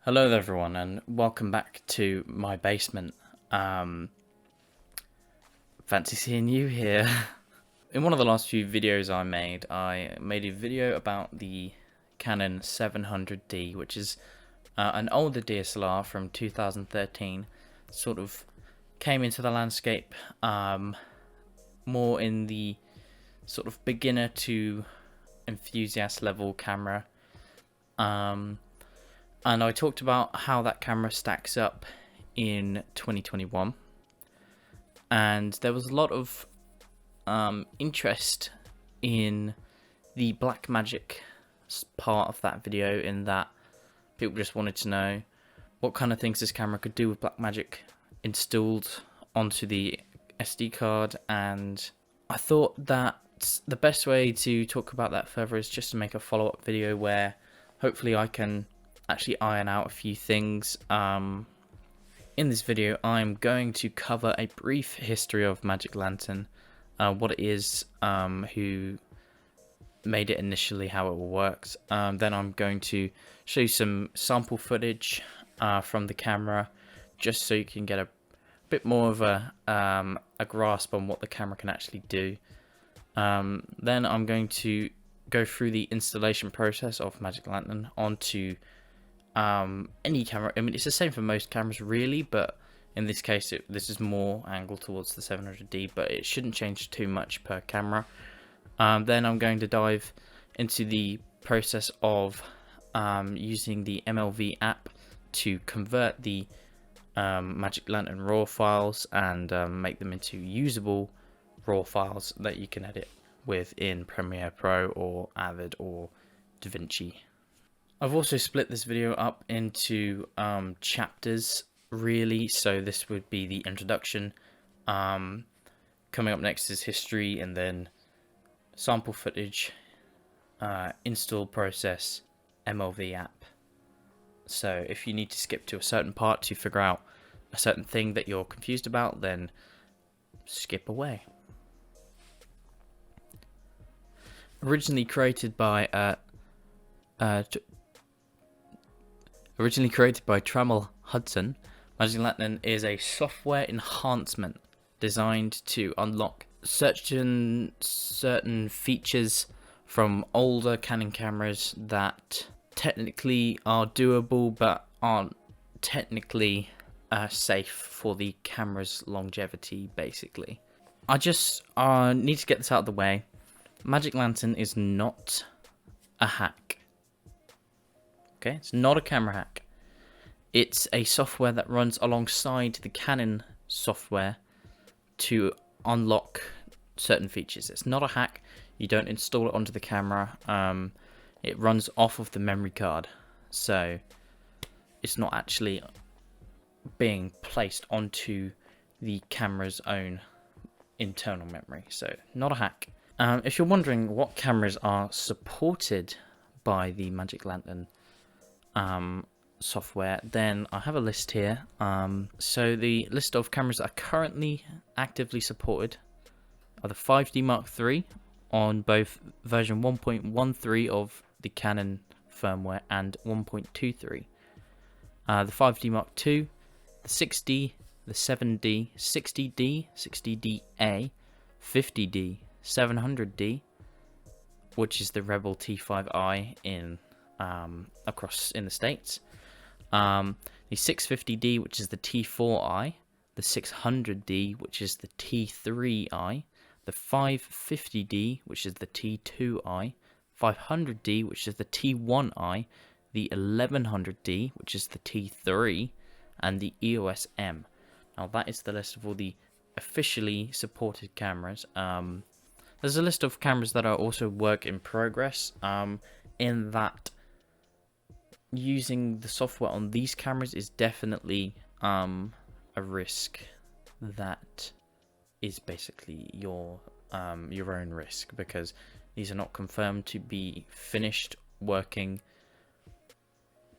Hello there everyone, and welcome back to my basement. Fancy seeing you here. In one of the last few videos I made a video about the Canon 700D, which is an older DSLR from 2013. Sort of came into the landscape more in the sort of beginner to enthusiast level camera. And I talked about how that camera stacks up in 2021, and there was a lot of interest in the Blackmagic part of that video, in that people just wanted to know what kind of things this camera could do with Blackmagic installed onto the SD card. And I thought that the best way to talk about that further is just to make a follow-up video where hopefully I can actually iron out a few things. In this video I'm going to cover a brief history of Magic Lantern, what it is, who made it initially, how it works. Then I'm going to show you some sample footage from the camera, just so you can get a bit more of a grasp on what the camera can actually do. Then I'm going to go through the installation process of Magic Lantern onto any camera. I mean, it's the same for most cameras really, but in this case this is more angled towards the 700D, but it shouldn't change too much per camera. Then I'm going to dive into the process of using the MLV app to convert the Magic Lantern RAW files and make them into usable RAW files that you can edit with in Premiere Pro or Avid or DaVinci. I've also split this video up into chapters really, so this would be the introduction, coming up next is history, and then sample footage, install process, MLV app. So if you need to skip to a certain part to figure out a certain thing that you're confused about, then skip away. Originally created by 𝗟𝗏𝗁, Magic Lantern is a software enhancement designed to unlock certain features from older Canon cameras that technically are doable but aren't technically safe for the camera's longevity, basically. I just need to get this out of the way. Magic Lantern is not a hack. Okay, it's not a camera hack. It's a software that runs alongside the Canon software to unlock certain features. It's not a hack. You don't install it onto the camera. It runs off of the memory card, so it's not actually being placed onto the camera's own internal memory. So not a hack. If you're wondering what cameras are supported by the Magic Lantern software, then I have a list here. So the list of cameras that are currently actively supported are the 5D Mark III on both version 1.13 of the Canon firmware and 1.23. The 5D Mark II, the 6D, the 7D, 60D, 60DA, 50D, 700D, which is the Rebel T5i in across in the States, the 650D, which is the T4i, the 600D, which is the T3i, the 550D, which is the T2i, 500D, which is the T1i, the 1100D, which is the T3, and the EOS M. Now that is the list of all the officially supported cameras. There's a list of cameras that are also work in progress, in that using the software on these cameras is definitely a risk that is basically your own risk, because these are not confirmed to be finished working.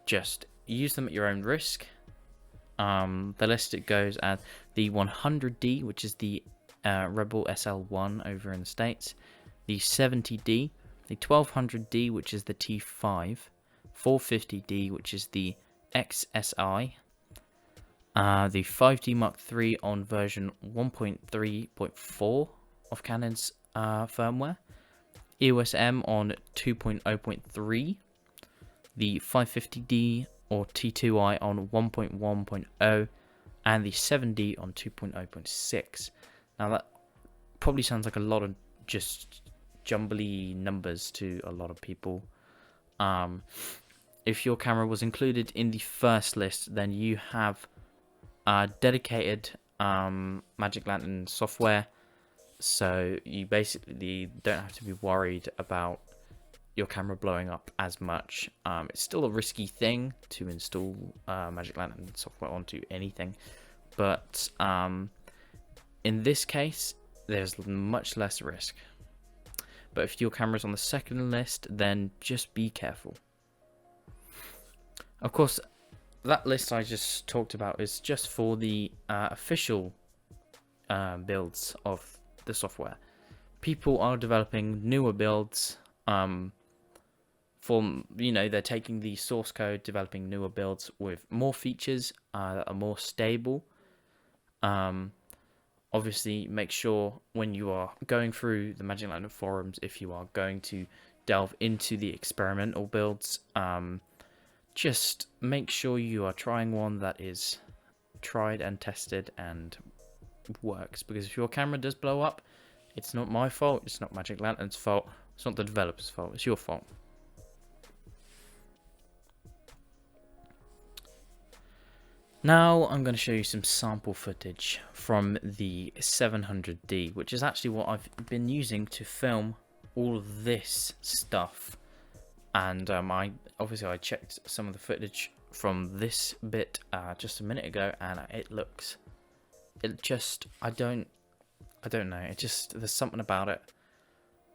Just use them at your own risk. The list, it goes as the 100D, which is the Rebel SL1 over in the States, the 70D, the 1200D, which is the T5, 450D, which is the 𝗟𝗃𝗁, the 5D Mark III on version 1.3.4 of Canon's firmware, EOS M on 2.0.3, the 550D or T2i on 1.1.0, and the 7D on 2.0.6. Now that probably sounds like a lot of just jumbly numbers to a lot of people. If your camera was included in the first list, then you have dedicated Magic Lantern software, so you basically don't have to be worried about your camera blowing up as much. It's still a risky thing to install Magic Lantern software onto anything, but in this case there's much less risk. But if your camera's on the second list, then just be careful. Of course, that list I just talked about is just for the official builds of the software. People are developing newer builds. They're taking the source code, developing newer builds with more features that are more stable. Obviously, make sure when you are going through the Magic Lantern forums, if you are going to delve into the experimental builds, just make sure you are trying one that is tried and tested and works. Because if your camera does blow up, it's not my fault, it's not Magic Lantern's fault, it's not the developer's fault, it's your fault. Now I'm going to show you some sample footage from the 700D, which is actually what I've been using to film all of this stuff. And I checked some of the footage from this bit just a minute ago, and I don't know, there's something about it.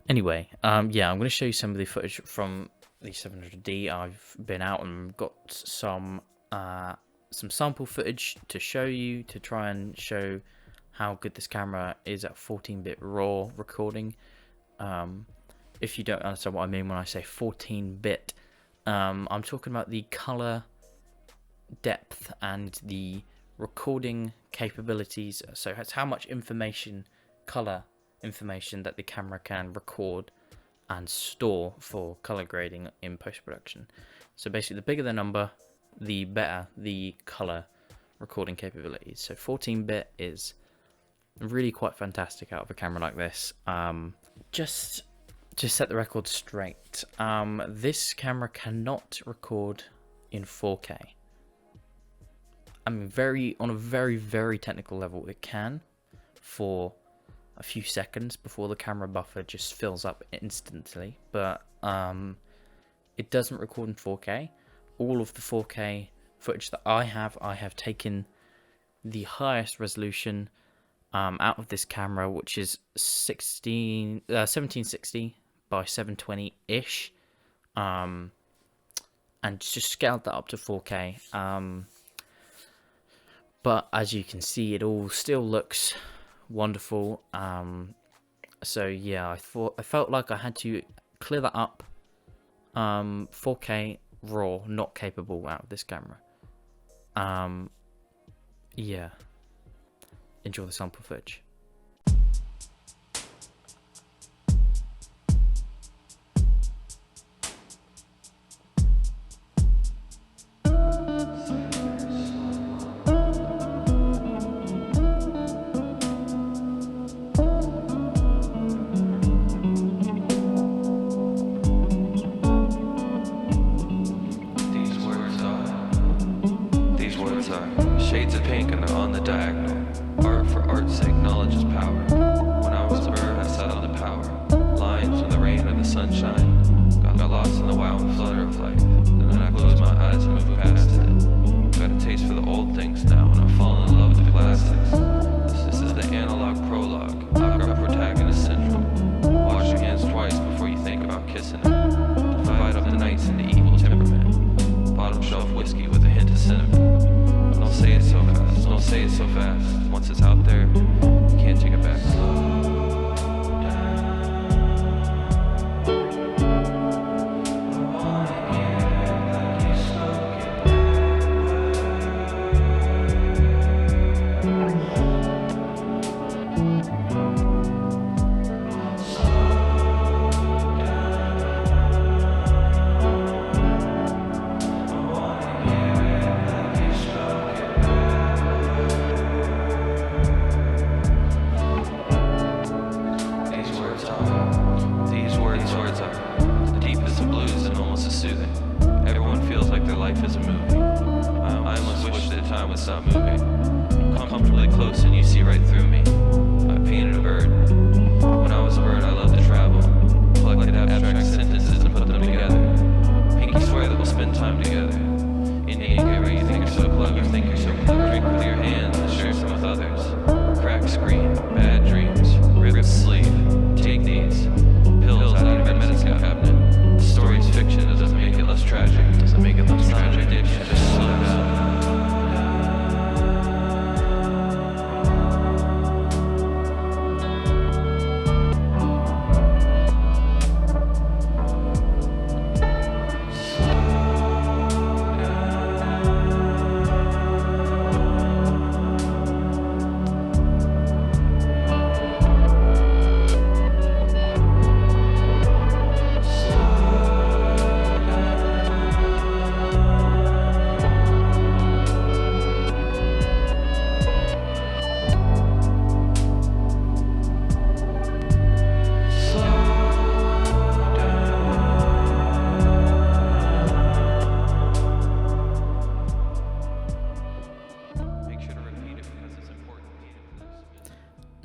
Anyway, I'm going to show you some of the footage from the 700D. I've been out and got some sample footage to show you, to try and show how good this camera is at 14-bit RAW recording. If you don't understand what I mean when I say 14-bit, I'm talking about the color depth and the recording capabilities. So it's how much color information that the camera can record and store for color grading in post-production. So basically, the bigger the number, the better the color recording capabilities. So 14-bit is really quite fantastic out of a camera like this. Just to set the record straight, this camera cannot record in 4K. I mean, on a very, very technical level, it can for a few seconds before the camera buffer just fills up instantly, but it doesn't record in 4K. All of the 4K footage that I have taken the highest resolution out of this camera, which is 1760 by 720-ish, and just scaled that up to 4K. But as you can see, it all still looks wonderful. So yeah, I felt like I had to clear that up. 4K RAW not capable out of this camera. Yeah, enjoy the sample footage. Shades of pink and they're on the diagonal. Art for art's sake, knowledge is power. When I was a bird, I sat on the power. Lines from the rain or the sunshine. Got lost in the wild flutter of life. And then I closed my eyes and moved past it. Got a taste for the old things now, and I've fallen in love with the classics. This is the analog prologue. I've got protagonist syndrome. Wash your hands twice before you think about kissing them. Divide up the nights into equal temperament. Bottom shelf whiskey with a hint of cinnamon. Don't say it so fast, don't say it so fast. Once it's out there, you can't take it back. stop moving. I'm comfortably close and you see right through me. I painted a bird. When I was a bird, I loved to travel. Collected abstract sentences and put them together. Pinky swear that we'll spend time together. Indian giver, you think you're so clever, think you're so clever. Drink with your hands and share some with others. Crack screen, bad dreams, ripped sleeve. Take these pills out of your medicine cabinet. The story's fiction, it doesn't make it less tragic. It doesn't make it less tragic. Addiction just slow down.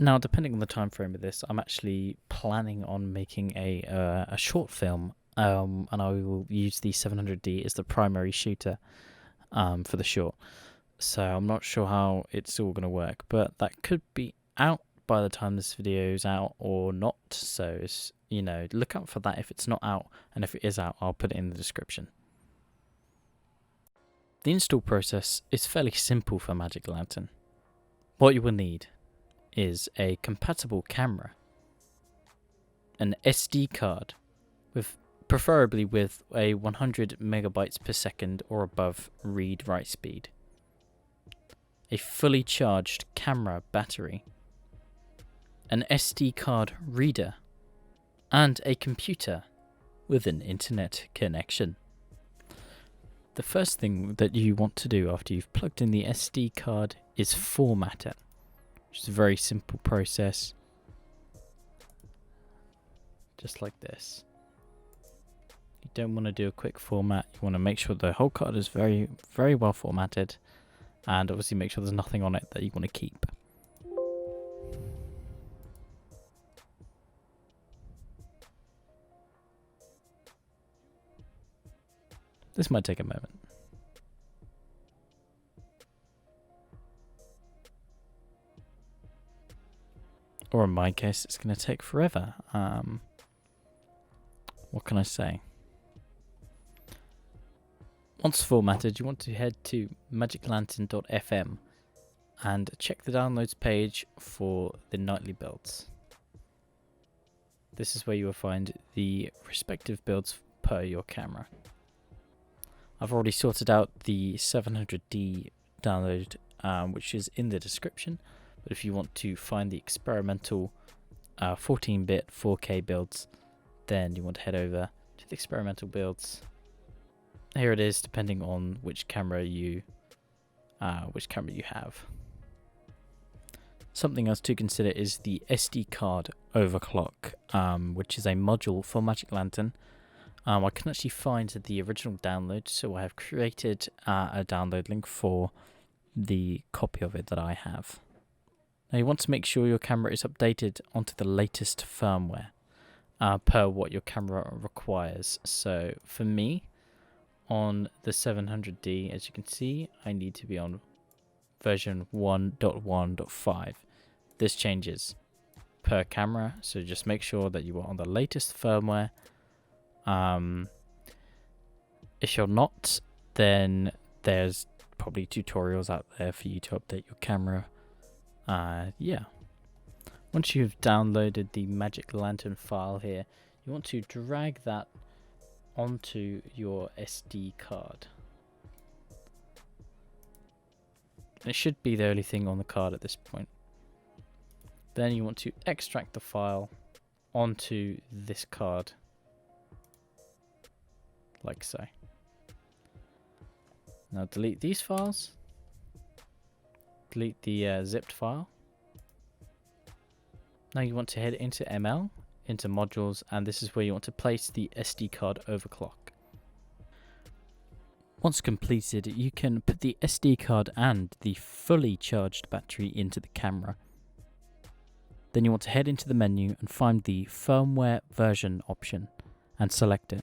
Now, depending on the time frame of this, I'm actually planning on making a short film, and I will use the 700D as the primary shooter for the short. So I'm not sure how it's all going to work, but that could be out by the time this video is out or not. So it's, you know, look out for that if it's not out, and if it is out, I'll put it in the description. The install process is fairly simple for Magic Lantern. What you will need is a compatible camera, an SD card, preferably with a 100 megabytes per second or above read-write speed, a fully charged camera battery, an SD card reader, and a computer with an internet connection. The first thing that you want to do after you've plugged in the SD card is format it, which is a very simple process, just like this. You don't want to do a quick format. You want to make sure the whole card is very, very well formatted, and obviously make sure there's nothing on it that you want to keep. This might take a moment. Or in my case, it's going to take forever. What can I say? Once formatted, you want to head to magiclantern.fm and check the downloads page for the nightly builds. This is where you will find the respective builds per your camera. I've already sorted out the 700D download, which is in the description. But if you want to find the experimental 14-bit 4K builds, then you want to head over to the experimental builds. Here it is, depending on which camera you have. Something else to consider is the SD card overclock, which is a module for Magic Lantern. I can actually find the original download, so I have created a download link for the copy of it that I have. Now you want to make sure your camera is updated onto the latest firmware per what your camera requires. So for me, on the 700D, as you can see, I need to be on version 1.1.5. This changes per camera, so just make sure that you are on the latest firmware. If you're not, then there's probably tutorials out there for you to update your camera. Yeah. Once you've downloaded the Magic Lantern file here, you want to drag that onto your SD card. It should be the only thing on the card at this point. Then you want to extract the file onto this card, like so. Now delete these files. Delete the zipped file. Now you want to head into ML, into modules, and this is where you want to place the SD card overclock. Once completed, you can put the SD card and the fully charged battery into the camera. Then you want to head into the menu and find the firmware version option and select it.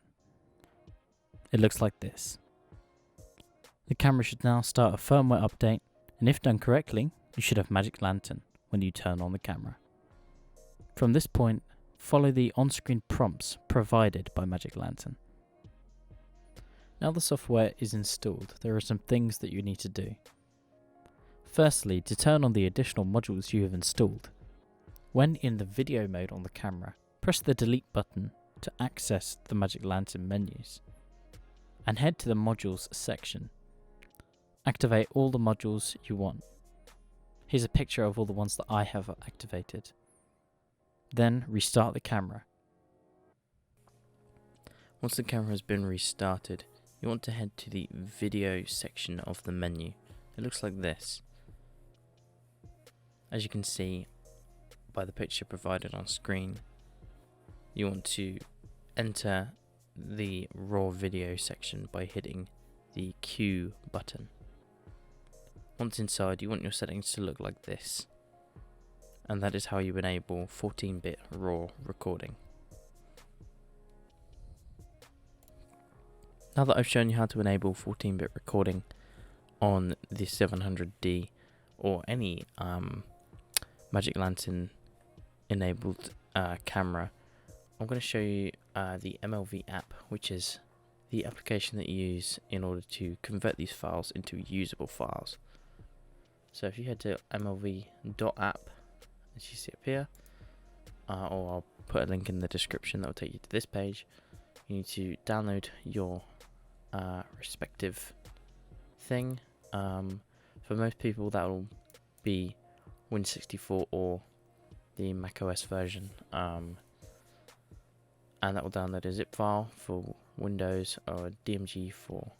It looks like this. The camera should now start a firmware update, and if done correctly, you should have Magic Lantern when you turn on the camera. From this point, follow the on-screen prompts provided by Magic Lantern. Now the software is installed, there are some things that you need to do. Firstly, to turn on the additional modules you have installed, when in the video mode on the camera, press the delete button to access the Magic Lantern menus, and head to the modules section. Activate all the modules you want. Here's a picture of all the ones that I have activated. Then restart the camera. Once the camera has been restarted, you want to head to the video section of the menu. It looks like this. As you can see by the picture provided on screen, you want to enter the raw video section by hitting the Q button. Once inside, you want your settings to look like this, and that is how you enable 14-bit raw recording. Now that I've shown you how to enable 14-bit recording on the 700D or any Magic Lantern enabled camera, I'm going to show you the MLV app, which is the application that you use in order to convert these files into usable files. So if you head to MLV.app, as you see up here, or I'll put a link in the description that will take you to this page, you need to download your respective thing. For most people that will be Win64 or the macOS version, and that will download a zip file for Windows or a DMG for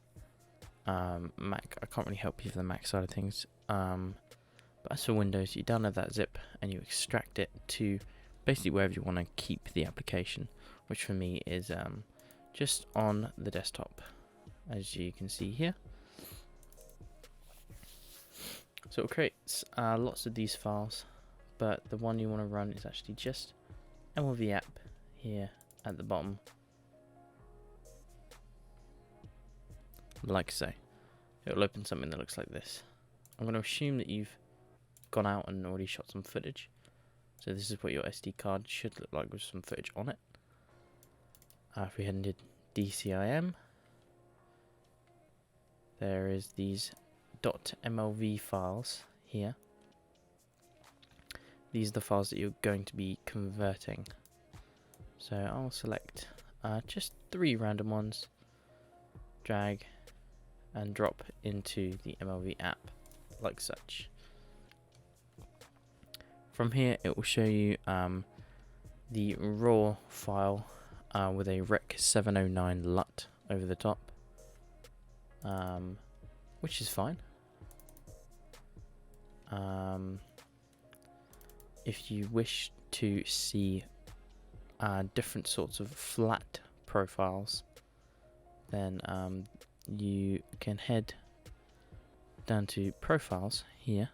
Mac. I can't really help you for the Mac side of things, but as for Windows, you download that zip and you extract it to basically wherever you want to keep the application, which for me is just on the desktop, as you can see here. So it creates lots of these files, but the one you want to run is actually just MLV app here at the bottom, like so. It will open something that looks like this. I'm going to assume that you've gone out and already shot some footage, so this is what your SD card should look like with some footage on it. If we head into DCIM, there is these .mlv files here. These are the files that you're going to be converting. So I'll select just 3 random ones, drag and drop into the MLV app like such. From here it will show you the raw file with a Rec 709 LUT over the top, which is fine. If you wish to see different sorts of flat profiles, then you can head down to profiles here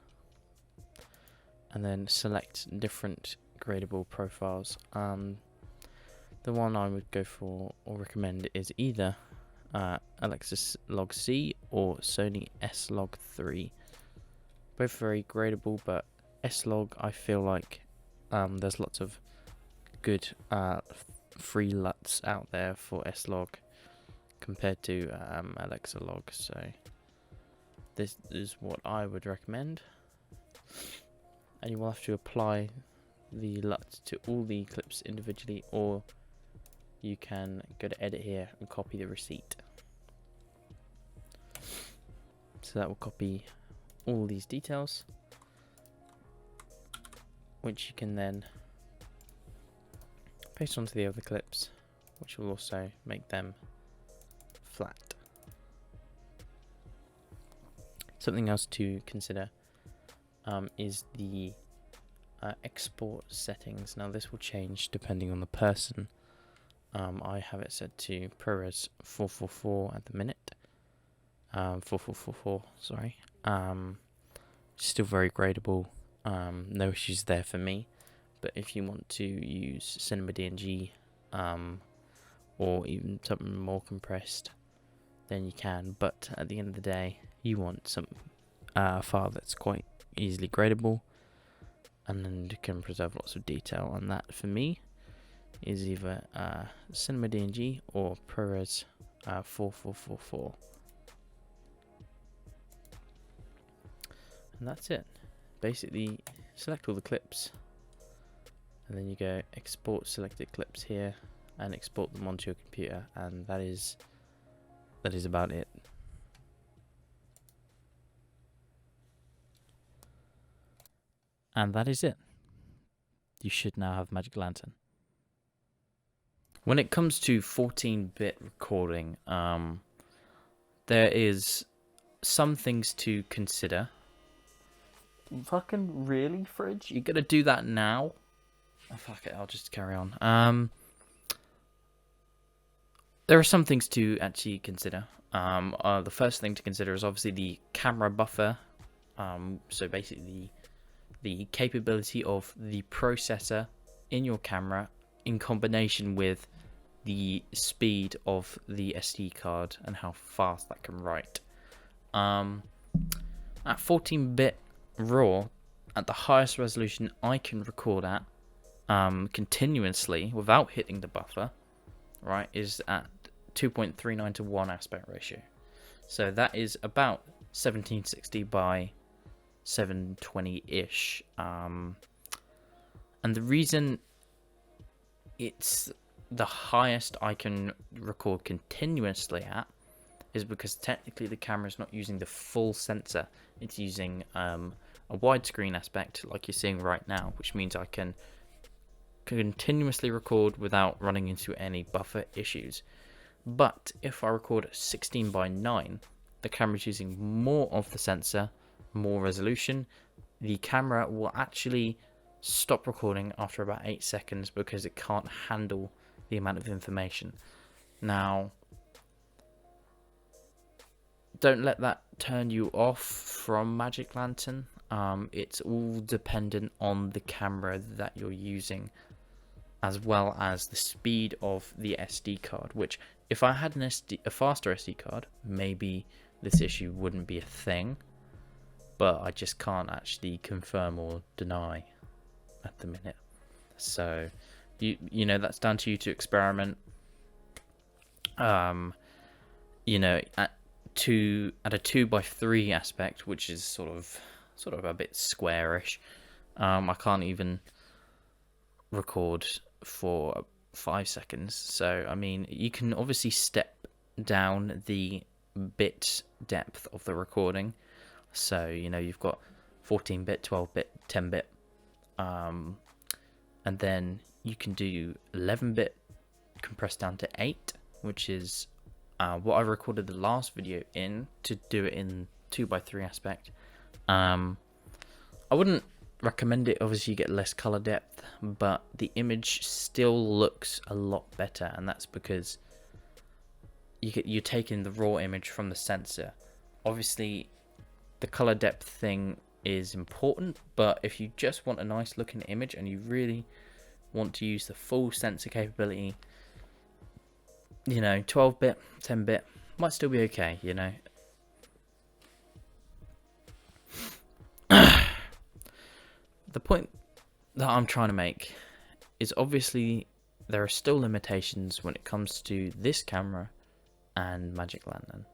and then select different gradable profiles. The one I would go for or recommend is either Alexis Log C or Sony S-Log 3. Both very gradable, but S-Log I feel like there's lots of good free LUTs out there for S-Log compared to Alexa Log, so this is what I would recommend. And you will have to apply the LUT to all the clips individually, or you can go to edit here and copy the receipt. So that will copy all these details, which you can then paste onto the other clips, which will also make them flat. Something else to consider is the export settings. Now this will change depending on the person. I have it set to ProRes 444 at the minute, 𝗚𝗚𝗴𝗡, sorry. Still very gradable. No issues there for me. But if you want to use Cinema DNG, or even something more compressed, then you can. But at the end of the day, you want some file that's quite easily gradable, and then you can preserve lots of detail. And that, for me, is either Cinema DNG or ProRes 4444. And that's it. Basically, select all the clips, and then you go export selected clips here, and export them onto your computer, and that is about it. And that is it. You should now have Magic Lantern. When it comes to 14-bit recording, there is some things to consider. Fucking really, Fridge? You gotta do that now? Oh, fuck it, I'll just carry on. There are some things to actually consider. The first thing to consider is obviously the camera buffer. So basically the capability of the processor in your camera in combination with the speed of the SD card and how fast that can write. At 14-bit RAW, at the highest resolution I can record at continuously without hitting the buffer, right, is at 2.39 to 1 aspect ratio. So that is about 1760 by 720-ish. And the reason it's the highest I can record continuously at is because technically the camera is not using the full sensor. It's using a widescreen aspect like you're seeing right now, which means I can continuously record without running into any buffer issues. But if I record 16 by 9, the camera is using more of the sensor, more resolution. The camera will actually stop recording after about 8 seconds because it can't handle the amount of information. Now, don't let that turn you off from Magic Lantern. It's all dependent on the camera that you're using, as well as the speed of the SD card, which if I had a faster SD card, maybe this issue wouldn't be a thing, but I just can't actually confirm or deny at the minute. So you know, that's down to you to experiment. You know, at a 2:3 aspect, which is sort of a bit squarish, I can't even record for 5 seconds. So I mean, you can obviously step down the bit depth of the recording. So you know, you've got 14-bit, 12-bit, 10-bit, and then you can do 11-bit compressed down to 8, which is what I recorded the last video in, to do it in 2:3 aspect. I wouldn't recommend it. Obviously you get less color depth, but the image still looks a lot better, and that's because you're taking the raw image from the sensor. Obviously the color depth thing is important, but if you just want a nice looking image and you really want to use the full sensor capability, you know, 12-bit, 10-bit might still be okay, you know. The point that I'm trying to make is obviously there are still limitations when it comes to this camera and Magic Lantern.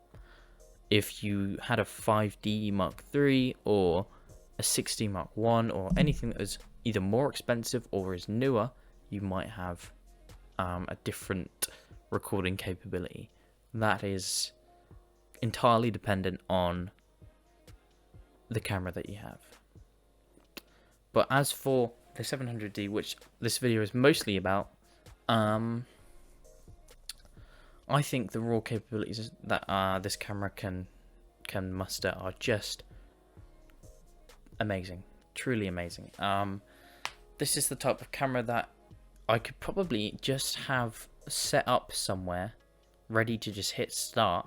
If you had a 5D Mark III or a 6D Mark I or anything that is either more expensive or is newer, you might have a different recording capability. That is entirely dependent on the camera that you have. But as for the 700D, which this video is mostly about, I think the raw capabilities that this camera can muster are just amazing, truly amazing. This is the type of camera that I could probably just have set up somewhere, ready to just hit start,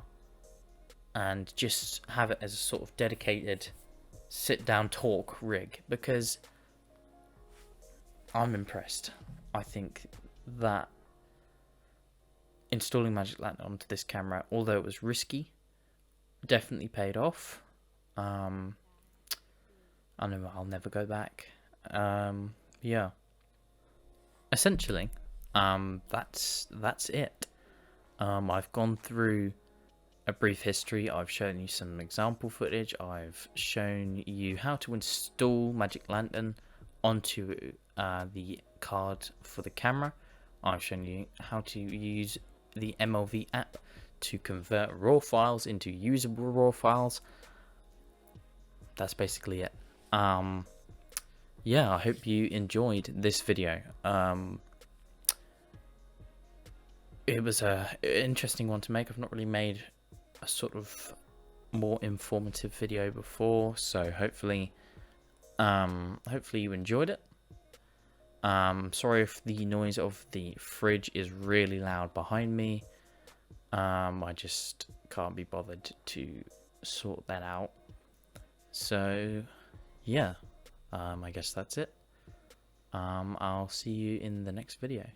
and just have it as a sort of dedicated sit down talk rig, because I'm impressed. I think that installing Magic Lantern onto this camera, although it was risky, definitely paid off. I know I'll never go back. Yeah. Essentially, that's it. I've gone through a brief history. I've shown you some example footage. I've shown you how to install Magic Lantern onto the card for the camera. I've shown you how to use the MLV app to convert raw files into usable raw files. That's basically it. Yeah, I hope you enjoyed this video. It was an interesting one to make. I've not really made a sort of more informative video before, so hopefully you enjoyed it. Sorry if the noise of the fridge is really loud behind me. I just can't be bothered to sort that out. So yeah, I guess that's it. I'll see you in the next video.